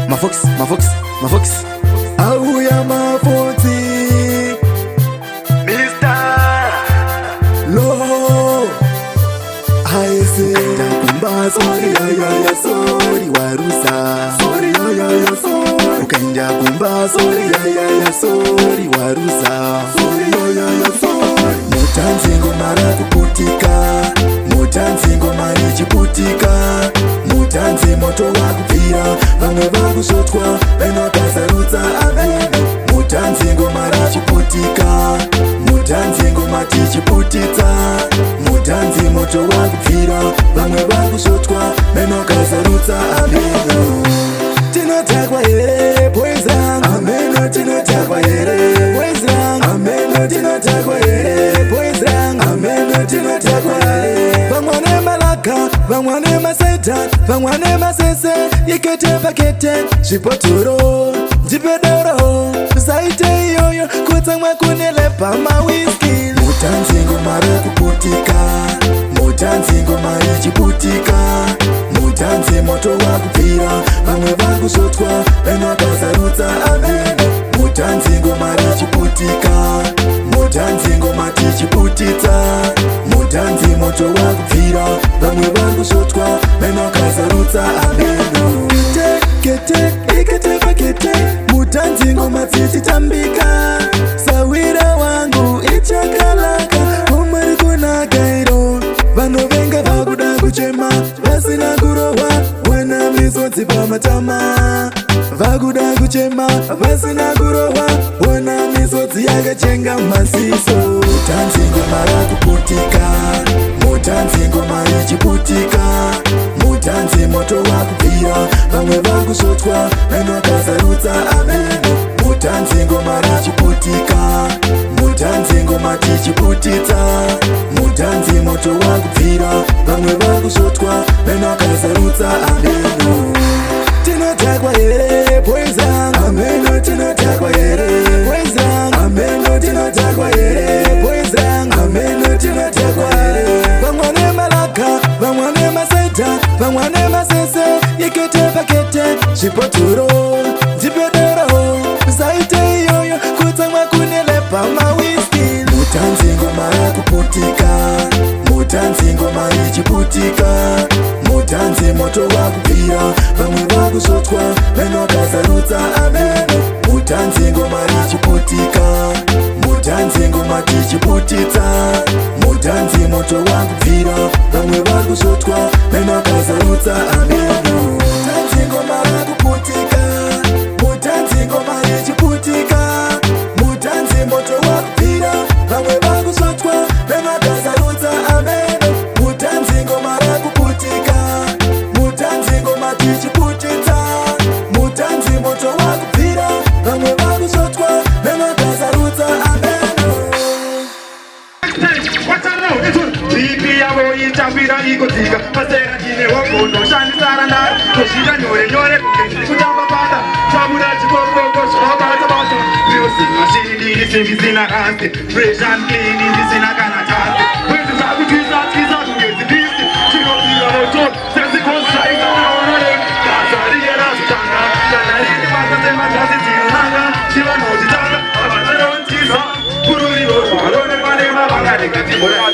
Mavox. Auya mafoti. Mr. Lo. I say kumba sorry ya sorry warusa. Sorry ya sorry. Ukanja kumba sorry ya sorry warusa. Sorry ya sorry. Mutanzingo mara kuputika. Mutanzingo mari chiputika. Mutanzi moto wakupira. Vamwe vakushotwa venokazarutsa avenu. Mutanzingo mara chiputika. Mutanzingo mati chiputitsa. Mutanzi moto wakupira. Vamwe vakushotwa venokazarutsa avenu. Tinotakwa here poison. Ameno tinotakwa here poison. Ameno tinotakwa here poison. Ameno tinotakwa here. Vamwane malaka, vamwane maseta, vamwane masese. Yekete pakete, shipoturo, jipedoro. Saite yoyo, kutangwa kunelepa ma whisky. Mutanzingo mara kuputika. Mutanzingo mari chiputika. Mutanzi moto wakupira. Vamwe vakushotwa venokazarutsa avenu. Mutanzingo mari chiputika. Mutanzingo mati chiputitsa. Mutanzi moto wakupira. Vamwe vakushotwa venokazarutsa avenu. Kete, ikete pakete. Mutanzingo matiti tambika. Sawira wangu ichakalaka. Umari kunakairo. Vano venga vakuda kuchema. Vasina kurowa. Wana misodzi pamatama. Vakuda kuchema. Vasina kurowa. Wana misodzi yakachenga masiso. Mutanzingo mara kuputika. Mutanzingo mari chiputika. Mutanzi moto wakupira. Vamwe vakushotwa venokazarutsa avenu. Mutanzingo mara chiputika. Mutanzingo mati chiputitsa. Mutanzi moto wakupira. Vamwe vakushotwa venokazarutsa avenu. Tinotakwa here poison. Ameno tinotakwa here poison. Ameno tinotakwa here poison. Ameno tinotakwa here. Vamwane malaka, vamwane maseta, vamwane masese. Yekete pakete, shipoturo, jipedoro. Saite yoyo, kutangwa kunelepa ma whisky. Mutanzingo mara kuputika. Mutanzingo mari chiputika. Mutanzi moto wakupira. Vamwe vakushotwa venokazarutsa avenu. Mutanzingo mari chiputika. Mutanzingo mati chiputitsa. Mutanzi moto wakupira. Vamwe vakushotwa venokazarutsa avenu. Mutanzingo mara kuputika. Mutanzingo mari chiputika. Mutanzi moto wakupira. Vamwe vakushotwa venokazarutsa avenu. Mutanzingo mara kuputika. Mutanzingo mati chiputitsa. Mutanzi moto wakupira. Vamwe vakushotwa venokazarutsa avenu. Bibi yabo yichambira ikotika. Pasera kine wakondo shani saranda. Toshida nyore kujamba pata. Chabura chikoko shoba zabato. Music machine ini semizina ante. Fresh and clean ini sina kana chante. Wenzi zaku twiza kungezi disi. Chino tira moto. Sensi konsaika naonore. Kasari ya rasutanga. Kanari pasa sema kasi tirunanga. Shiva nojitanga. Abataro ntiza. Kururi oro. Alone panema bangare katimura.